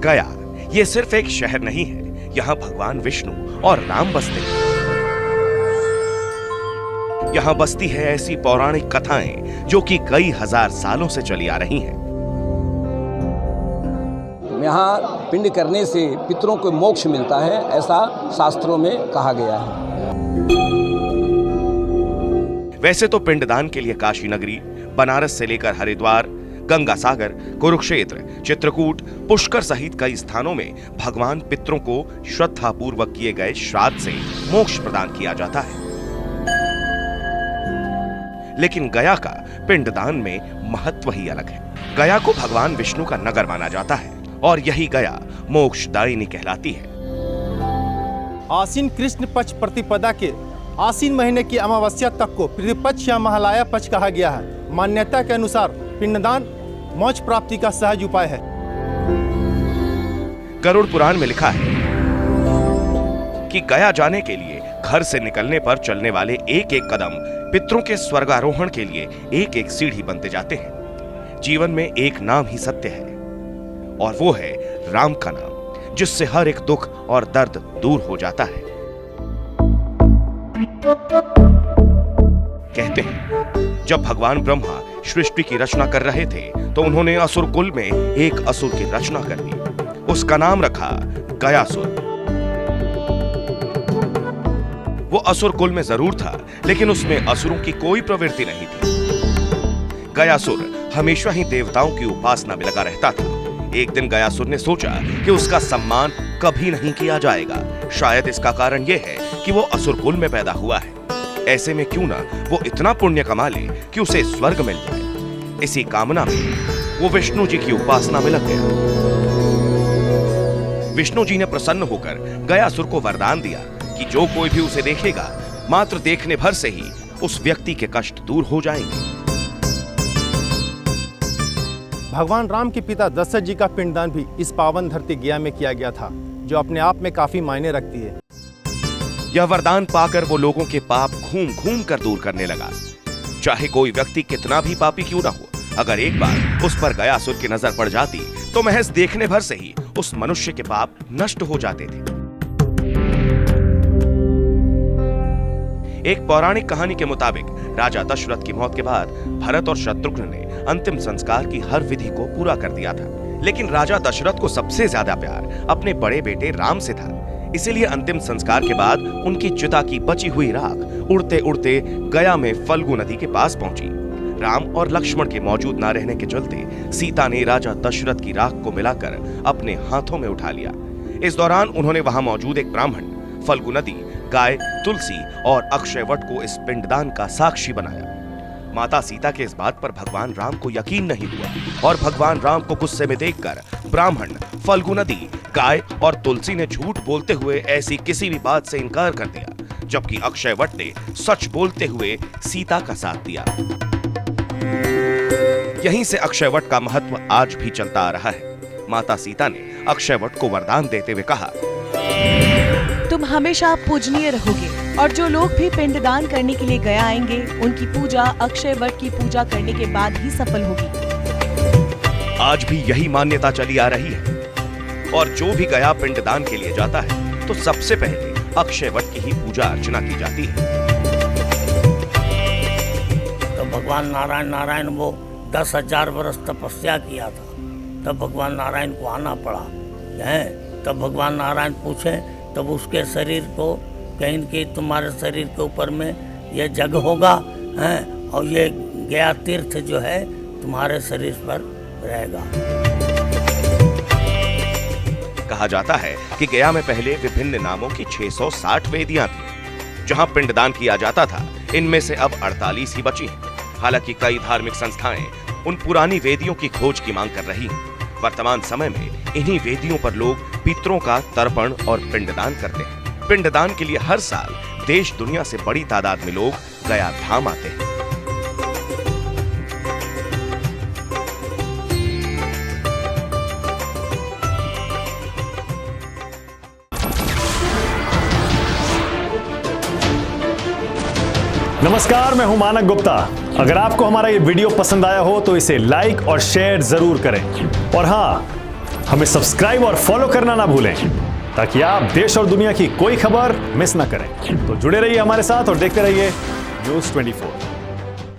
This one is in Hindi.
गया ये सिर्फ एक शहर नहीं है, यहाँ भगवान विष्णु और राम बसते हैं। यहाँ बसती है ऐसी पौराणिक कथाएं जो कि कई हजार सालों से चली आ रही हैं। यहाँ पिंड करने से पितरों को मोक्ष मिलता है, ऐसा शास्त्रों में कहा गया है। वैसे तो पिंडदान के लिए काशी नगरी, बनारस से लेकर हरिद्वार, गंगा सागर, कुरुक्षेत्र, चित्रकूट, पुष्कर सहित कई स्थानों में भगवान पितरों को श्रद्धापूर्वक किए गए श्राद्ध से मोक्ष प्रदान किया जाता है। लेकिन गया का पिंडदान में महत्व ही अलग है। गया को भगवान विष्णु का नगर माना जाता है और यही गया मोक्षदायिनी कहलाती है। आसीन कृष्ण पक्ष प्रतिपदा के आसीन महीने की अमावस्या तक को पितृपक्ष या महालया पक्ष कहा गया है। मान्यता के अनुसार पिंडदान मोक्ष प्राप्ति का सहज उपाय है। गरुड़ पुराण में लिखा है कि गया जाने के लिए घर से निकलने पर चलने वाले एक एक कदम पितरों के स्वर्गारोहण के लिए एक एक सीढ़ी बनते जाते हैं। जीवन में एक नाम ही सत्य है और वो है राम का नाम, जिससे हर एक दुख और दर्द दूर हो जाता है। कहते हैं जब भगवान ब्रह्मा सृष्टि की रचना कर रहे थे तो उन्होंने असुर कुल में एक असुर की रचना कर दी। उसका नाम रखा गयासुर। वो असुर कुल में जरूर था, लेकिन उसमें असुरों की कोई प्रवृत्ति नहीं थी। गयासुर हमेशा ही देवताओं की उपासना में लगा रहता था। एक दिन गयासुर ने सोचा कि उसका सम्मान कभी नहीं किया जाएगा। शायद इसका कारण यह है कि वो असुर कुल में पैदा हुआ है। ऐसे में क्यों ना वो इतना पुण्य कमा ले कि उसे स्वर्ग मिल जाए। इसी कामना में वो विष्णु जी की उपासना में लग गया। विष्णु जी ने प्रसन्न होकर गयासुर को वरदान दिया कि जो कोई भी उसे देखेगा, मात्र देखने भर से ही उस व्यक्ति के कष्ट दूर हो जाएंगे। भगवान राम के पिता दशरथ जी का पिंडदान भी इस पावन धरती गया में किया गया था, जो अपने आप में काफी मायने रखती है। यह वरदान पाकर वो लोगों के पाप घूम घूम कर दूर करने लगा। चाहे कोई व्यक्ति कितना भी पापी क्यों ना हो, अगर एक बार उस पर गयासुर की नजर पड़ जाती तो महज देखने भर से ही उस मनुष्य के पाप नष्ट हो जाते थे। एक पौराणिक कहानी के मुताबिक राजा दशरथ की मौत के बाद भरत और शत्रुघ्न ने अंतिम संस्कार की हर विधि को पूरा कर दिया था। लेकिन राजा दशरथ को सबसे ज्यादा प्यार अपने बड़े बेटे राम से था। इसीलिए अंतिम संस्कार के बाद उनकी चिता की बची हुई राख उड़ते उड़ते गया में फल्गु नदी के पास पहुंची। राम और लक्ष्मण के मौजूद न रहने के चलते सीता ने राजा दशरथ की राख को मिलाकर अपने हाथों में उठा लिया। इस दौरान उन्होंने वहां मौजूद एक ब्राह्मण, फल्गु नदी, गाय, तुलसी और अक्षयवट को इस पिंडदान का साक्षी बनाया। माता सीता के इस बात पर भगवान राम को यकीन नहीं हुआ और भगवान राम को गुस्से में देखकर ब्राह्मण, फल्गु नदी, गाय और तुलसी ने झूठ बोलते हुए ऐसी किसी भी बात से इनकार कर दिया, जबकि अक्षयवट ने सच बोलते हुए सीता का साथ दिया। यहीं से अक्षयवट का महत्व आज भी चलता आ रहा है। माता सीता ने अक्षयवट को वरदान देते हुए कहा, तुम हमेशा पूजनीय रहोगे और जो लोग भी पिंडदान करने के लिए गया आएंगे, उनकी पूजा अक्षयवट की पूजा करने के बाद ही सफल होगी। आज भी यही मान्यता चली आ रही है और जो भी गया पिंडदान के लिए जाता है तो सबसे पहले अक्षयवट की ही पूजा अर्चना की जाती है। तो भगवान नारायण वो 10,000 वर्ष तपस्या किया था, तब भगवान नारायण को आना पड़ा है। तब भगवान नारायण पूछे, तब उसके शरीर को कहीं कि तुम्हारे शरीर के ऊपर में यह जग होगा है और ये गया तीर्थ जो है तुम्हारे शरीर पर रहेगा। कहा जाता है कि गया में पहले विभिन्न नामों की 660 वेदियां थी जहां पिंडदान किया जाता था। इनमें से अब 48 ही बची हैं। हालांकि कई धार्मिक संस्थाएं उन पुरानी वेदियों की खोज की मांग कर रही हैं। वर्तमान समय में इन्हीं वेदियों पर लोग पितरों का तर्पण और पिंडदान करते हैं। पिंडदान के लिए हर साल देश दुनिया से बड़ी तादाद में लोग गया धाम आते हैं। नमस्कार, मैं हूं मानक गुप्ता। अगर आपको हमारा ये वीडियो पसंद आया हो तो इसे लाइक और शेयर जरूर करें और हाँ, हमें सब्सक्राइब और फॉलो करना ना भूलें ताकि आप देश और दुनिया की कोई खबर मिस ना करें। तो जुड़े रहिए हमारे साथ और देखते रहिए News 24।